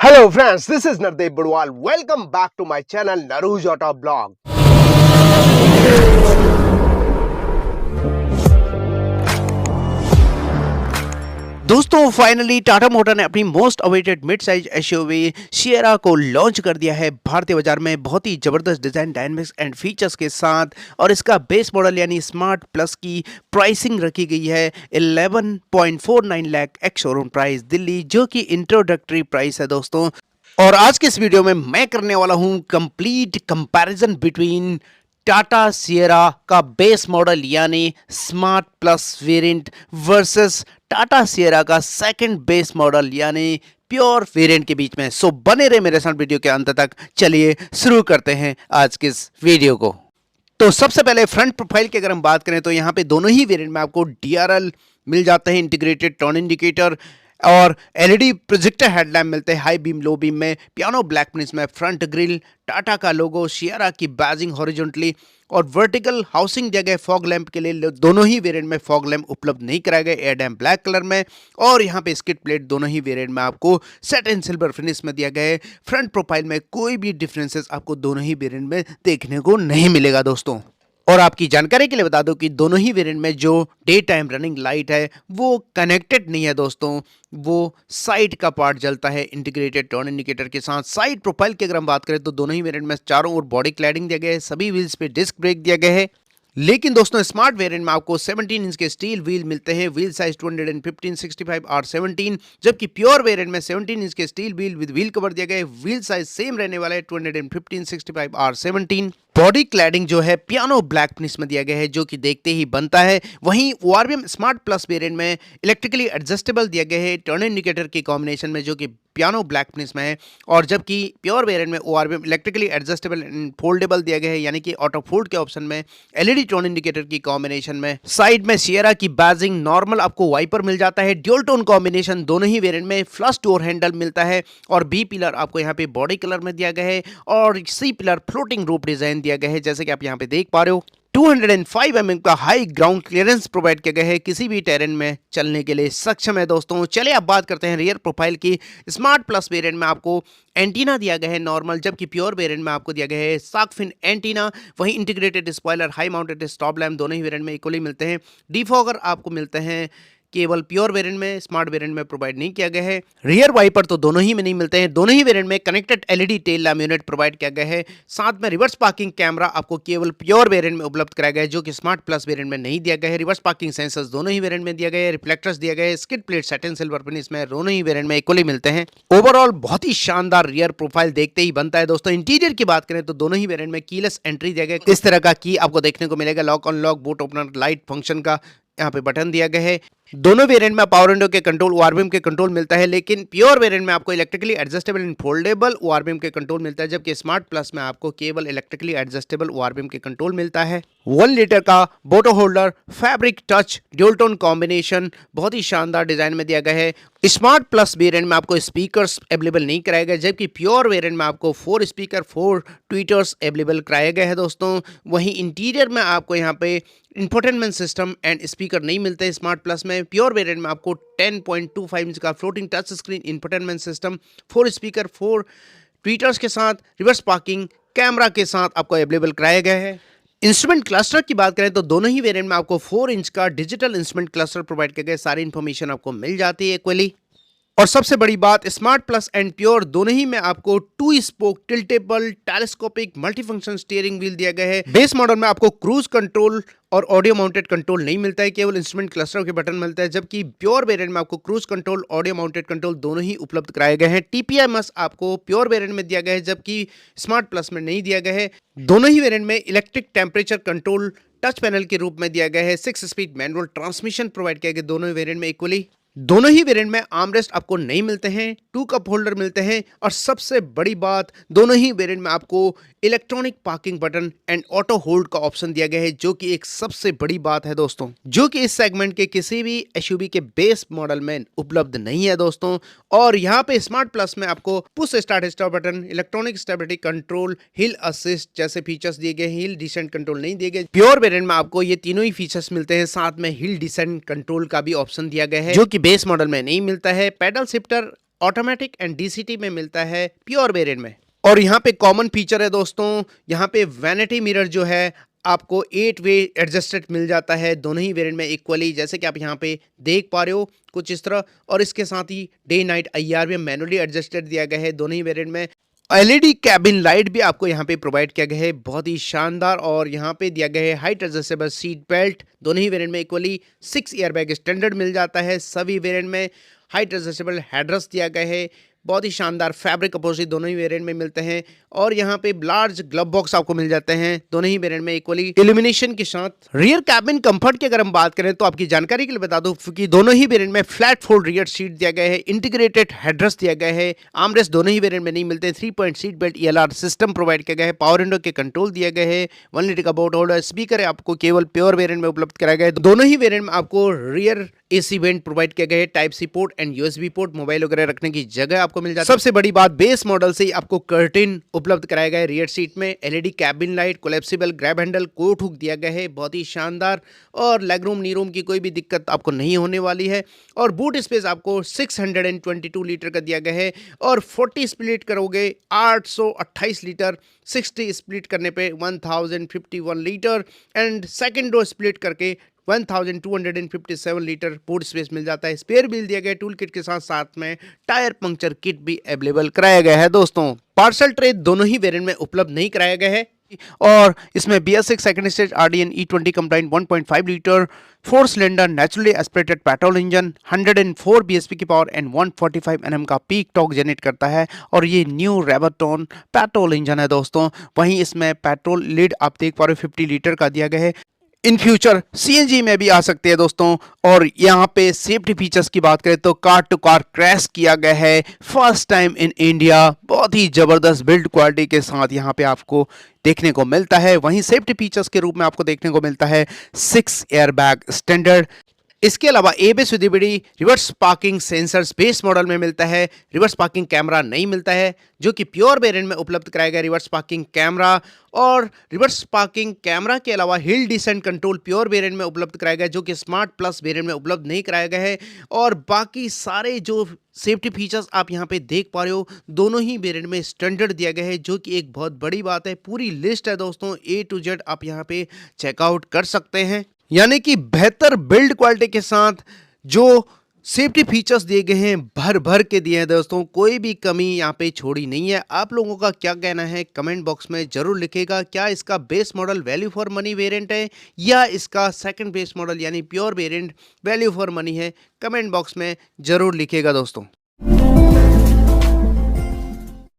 Hello friends, this is Nardeep Budwal. Welcome back to my channel Naruj Auto Blog. दोस्तों finally Tata motor ने अपनी most awaited mid size SUV Sierra को launch कर दिया है भारतीय बाजार में बहुत ही जबरदस्त डिजाइन, डायनामिक्स एंड फीचर्स के साथ। और इसका बेस मॉडल यानी स्मार्ट प्लस की प्राइसिंग रखी गई है 11.49 lakh ex showroom price Delhi, जो कि इंट्रोडक्टरी प्राइस है दोस्तों। और आज के इस वीडियो में मैं करने वाला हूं complete comparison between Tata Sierra का बेस मॉडल यानी smart plus variant versus Tata Sierra का सेकंड बेस मॉडल यानी प्योर वेरिएंट के बीच में। सो बने रहे मेरे साथ वीडियो के अंत तक। चलिए शुरू करते हैं आज के इस वीडियो को। तो सबसे पहले फ्रंट प्रोफाइल की अगर हम बात करें तो यहाँ पे दोनों ही वेरिएंट में आपको डीआरएल मिल जाते हैं, इंटीग्रेटेड टर्न इंडिकेटर, और एलईडी प्रोजेक्टर हेडलैम्प मिलते हैं हाई बीम लो बीम में, पियानो ब्लैक फिनिश में, फ्रंट ग्रिल, टाटा का लोगो, सिएरा की बैजिंग हॉरिजॉन्टली और वर्टिकल हाउसिंग दिया गया फॉग लैंप के लिए। दोनों ही वेरिएंट में फॉग लैंप उपलब्ध नहीं कराए गए, एयर डैम ब्लैक कलर में। और यहाँ पे स्किड प्लेट दोनों ही वेरिएंट में आपको सेट एंड सिल्वर फिनिश में दिया गया है। फ्रंट प्रोफाइल में कोई भी डिफरेंसेस आपको दोनों ही वेरिएंट में देखने को नहीं मिलेगा दोस्तों। और आपकी जानकारी के लिए बता दूं कि दोनों ही वेरिएंट में जो डे टाइम रनिंग लाइट है वो कनेक्टेड नहीं है दोस्तों, वो साइड का पार्ट जलता है इंटीग्रेटेड टर्न इंडिकेटर के साथ। साइड प्रोफाइल की अगर हम बात करें तो दोनों ही वेरिएंट में चारों ओर बॉडी क्लैडिंग दिया गया है, सभी व्हील्स पे डिस्क ब्रेक दिया गया है। लेकिन दोस्तों स्मार्ट वेरिएंट में आपको 17 इंच के स्टील व्हील मिलते हैं, व्हील साइज 215/65 R17, जबकि प्योर वेरिएंट में 17 इंच के steel wheel with wheel cover दिया गया है, व्हील साइज सेम रहने वाला है 215/65 R17। बॉडी क्लैडिंग जो है पियानो ब्लैक फिनिश में दिया गया है, जो कि देखते ही बनता है। वहीं ओआरवीएम स्मार्ट प्लस वेरिएंट में इलेक्ट्रिकली एडजस्टेबल दिया गया है टर्न इंडिकेटर की कॉम्बिनेशन में, जो कि पियानो ब्लैक फिनिश में है। और जबकि प्योर वेरिएंट में ORVM electrically adjustable and foldable दिया गया है, यानी कि ऑटो फोल्ड के ऑप्शन में, एलईडी टर्न इंडिकेटर की कॉम्बिनेशन में। साइड में सिएरा की बैजिंग, नॉर्मल आपको वाइपर मिल जाता है, ड्यूल टोन कॉम्बिनेशन दोनों ही वेरिएंट में, फ्लश डोर हैंडल मिलता है। और बी पिलर आपको यहाँ पे बॉडी कलर में दिया गया है, और C pillar floating roof design दिया गया है, जैसे कि आप यहाँ पे देख पा रहे हो। 205 mm का हाई ग्राउंड क्लियरेंस प्रोवाइड किया गया है, किसी भी टेरेन में चलने के लिए सक्षम है दोस्तों। चलिए अब बात करते हैं रियर प्रोफाइल की। स्मार्ट प्लस वेरिएंट में आपको एंटीना दिया गया है नॉर्मल, जबकि प्योर वेरिएंट में आपको दिया गया है शार्क फिन एंटीना। वहीं integrated spoiler, high mounted stop lamp दोनों ही वेरिएंट में इक्वली मिलते हैं। डिफॉगर आपको मिलते हैं केवल प्योर वेरिएंट में, स्मार्ट वेरिएंट में प्रोवाइड नहीं किया गया है। रियर वाइपर तो दोनों ही में नहीं मिलते हैं। दोनों ही वेरिएंट में connected LED tail lamp unit provide किया गया है। साथ में रिवर्स पार्किंग कैमरा आपको केवल प्योर वेरिएंट में उपलब्ध कराया गया है, जो कि स्मार्ट प्लस वेरिएंट में नहीं दिया गया है। रिवर्स पार्किंग सेंसर्स दोनों ही वेरिएंट में दिया गया है, रिफ्लेक्टर्स दिया गया है, skid plate satin silver finish में दोनों ही वेरिएंट में इक्वली मिलते हैं। ओवरऑल बहुत ही शानदार रियर प्रोफाइल देखते ही बनता है दोस्तों। इंटीरियर की बात करें तो दोनों ही वेरिएंट में कीलेस एंट्री दिया गया है, इस तरह का की आपको देखने को मिलेगा। Lock unlock, boot opener, light function का यहाँ पे बटन दिया गया है। दोनों वेरिएंट में पावर विंडो के कंट्रोल, ओआरवीएम के कंट्रोल मिलता है, लेकिन प्योर वेरिएंट में आपको electrically adjustable and foldable ORVM के कंट्रोल मिलता है, जबकि स्मार्ट प्लस में आपको केवल इलेक्ट्रिकली एडजस्टेबल ओआरवीएम के कंट्रोल मिलता है। 1 लीटर का bottle holder, fabric touch dual tone combination बहुत ही शानदार डिजाइन में दिया गया है। स्मार्ट प्लस वेरिएंट में आपको स्पीकर्स अवेलेबल नहीं कराए गए, जबकि प्योर वेरिएंट में आपको 4 स्पीकर 4 ट्वीटर्स अवेलेबल कराए गए हैं दोस्तों। वहीं इंटीरियर में आपको यहाँ पे इंफोटेनमेंट सिस्टम एंड स्पीकर नहीं मिलते स्मार्ट प्लस में। प्योर वेरिएंट में आपको 10.25 इंच का floating touch screen infotainment system, 4 speaker 4 tweeters के साथ, रिवर्स पार्किंग कैमरा के साथ आपको अवेलेबल कराया गया है। इंस्ट्रूमेंट क्लस्टर की बात करें तो दोनों ही वेरिएंट में आपको 4 इंच का डिजिटल इंस्ट्रूमेंट क्लस्टर प्रोवाइड किया गया, सारी इंफॉर्मेशन आपको मिल जाती है इक्वली। और सबसे बड़ी बात, स्मार्ट प्लस एंड प्योर दोनों ही में आपको 2 spoke tiltable telescopic multifunction steering wheel दिया गया है। बेस मॉडल में आपको क्रूज कंट्रोल और ऑडियो माउंटेड कंट्रोल नहीं मिलता है, केवल इंस्ट्रूमेंट क्लस्टर के बटन मिलता है, जबकि प्योर वेरिएंट में आपको cruise control, audio mounted control दोनों ही उपलब्ध कराए गए हैं। टीपीएमएस आपको प्योर वेरिएंट में दिया गया है, जबकि स्मार्ट प्लस में नहीं दिया गया है। दोनों ही वेरिएंट में electric temperature control touch panel के रूप में दिया गया है। 6 स्पीड मैनुअल ट्रांसमिशन प्रोवाइड किया गया दोनों ही वेरिएंट में इक्वली। दोनों ही वेरिएंट में आर्मरेस्ट आपको नहीं मिलते हैं, 2 कप होल्डर मिलते हैं। और सबसे बड़ी बात, दोनों ही वेरिएंट में आपको electronic parking button and auto hold का ऑप्शन दिया गया है, जो कि एक सबसे बड़ी बात है दोस्तों, जो कि इस सेगमेंट के किसी भी एसयूवी के बेस मॉडल में उपलब्ध नहीं है दोस्तों। और यहाँ पे स्मार्ट प्लस में आपको push start stop button, electronic stability control, हिल असिस्ट जैसे फीचर्स दिए गए, हिल डिसेंट कंट्रोल नहीं दिए गए। प्योर वेरिएंट में आपको ये तीनों ही फीचर्स मिलते हैं, साथ में हिल डिसेंट कंट्रोल का भी ऑप्शन दिया गया है, जो कि बेस मॉडल में नहीं मिलता है। Pedal shifter automatic and DCT में मिलता है प्योर वेरिएंट में। और यहाँ पे कॉमन फीचर है दोस्तों, यहाँ पे वैनिटी मिरर जो है आपको 8 वे एडजस्टेड मिल जाता है दोनों ही वेरिएंट में इक्वली, जैसे कि आप यहाँ पे देख पा रहे हो कुछ इस तरह। और इसके साथ ही डे नाइट IR भी मैनुअली एडजस्टेड दिया गया है दोनों ही वेरिएंट में। LED कैबिन लाइट भी आपको यहाँ पे प्रोवाइड किया गया है, बहुत ही शानदार। और यहाँ पे दिया गया है हाइट एडजस्टेबल सीट बेल्ट दोनों ही वेरिएंट में इक्वली। 6 एयरबैग स्टैंडर्ड मिल जाता है सभी वेरिएंट में। हाइट एडजस्टेबल हेडरेस्ट दिया गया है, बहुत ही शानदार फैब्रिक अपोजिट दोनों ही वेरिएंट में मिलते हैं। और यहाँ पे लार्ज ग्लव बॉक्स आपको मिल जाते हैं दोनों ही वेरिएंट में इक्वली इल्यूमिनेशन के साथ। रियर कैबिन कंफर्ट की अगर हम बात करें तो आपकी जानकारी के लिए बता दूं कि दोनों ही वेरिएंट में फ्लैट फोल्ड रियर सीट दिया गया है, इंटीग्रेटेड हेडरेस्ट दिया गया है। आर्मरेस्ट दोनों ही वेरिएंट में नहीं मिलते। 3 point seat belt ELR system provide किया गया है। पावर विंडो के कंट्रोल दिया गया है। 1 लीटर का बोट होल्डर स्पीकर है आपको केवल प्योर वेरिएंट में उपलब्ध कराया गया है। दोनों ही वेरिएंट में आपको रियर AC वेंट प्रोवाइड किया गया है। Type-C port and USB port, mobile वगैरह रखने की जगह आपको मिल जाती है। सबसे बड़ी बात, बेस मॉडल से ही आपको कर्टेन उपलब्ध कराया गया है रियर सीट में। LED cabin light, collapsible grab handle, coat hook दिया गया है, बहुत ही शानदार। और लेग रूम नी रूम की कोई भी दिक्कत आपको नहीं होने वाली है। और बूट स्पेस आपको 622 लीटर का दिया गया है। और 40 स्प्लिट करोगे 828 लीटर, 60 स्प्लिट करने पे 1051 litre and second row split करके 1257 लीटर बूट स्पेस मिल जाता है। स्पेयर व्हील दिया गया है टूल किट के साथ, साथ में टायर पंक्चर किट भी अवेलेबल कराया गया है दोस्तों। पार्सल ट्रे दोनों ही वेरिएंट में उपलब्ध नहीं कराया गया है। और इसमें BS6 second stage RDN E20 compliant 1.5 litre 4 cylinder naturally aspirated petrol engine 104 bhp की पावर एंड 145 Nm का पीक टॉर्क जनरेट करता है। और ये न्यू रेवरटॉन पेट्रोल इंजन है दोस्तों। वहीं इसमें पेट्रोल लीड आप देख पा रहे हो 50 लीटर का दिया गया है। इन फ्यूचर CNG में भी आ सकते हैं दोस्तों। और यहाँ पे सेफ्टी फीचर्स की बात करें तो कार टू कार क्रैश किया गया है फर्स्ट टाइम इन इंडिया। बहुत ही जबरदस्त बिल्ड क्वालिटी के साथ यहाँ पे आपको देखने को मिलता है। वहीं सेफ्टी फीचर्स के रूप में आपको देखने को मिलता है 6 एयरबैग स्टैंडर्ड। इसके अलावा ABS with reverse parking sensors base model में मिलता है। रिवर्स पार्किंग कैमरा नहीं मिलता है, जो कि प्योर वेरिएंट में उपलब्ध कराया गया रिवर्स पार्किंग कैमरा। और रिवर्स पार्किंग कैमरा के अलावा hill descent control pure variant में उपलब्ध कराया गया, जो कि स्मार्ट प्लस वेरिएंट में उपलब्ध नहीं कराया गया है। और बाकी सारे जो सेफ्टी फीचर्स आप यहाँ पे देख पा रहे हो दोनों ही वेरिएंट में स्टैंडर्ड दिया गया है, जो कि एक बहुत बड़ी बात है। पूरी लिस्ट है दोस्तों A to Z, आप यहाँ पे चेकआउट कर सकते हैं। यानी कि बेहतर बिल्ड क्वालिटी के साथ जो सेफ्टी फीचर्स दिए गए हैं भर भर के दिए हैं दोस्तों, कोई भी कमी यहाँ पे छोड़ी नहीं है। आप लोगों का क्या कहना है कमेंट बॉक्स में जरूर लिखेगा। क्या इसका base model value for money variant है या इसका सेकंड बेस मॉडल यानी pure variant value for money है? कमेंट बॉक्स में जरूर लिखेगा दोस्तों।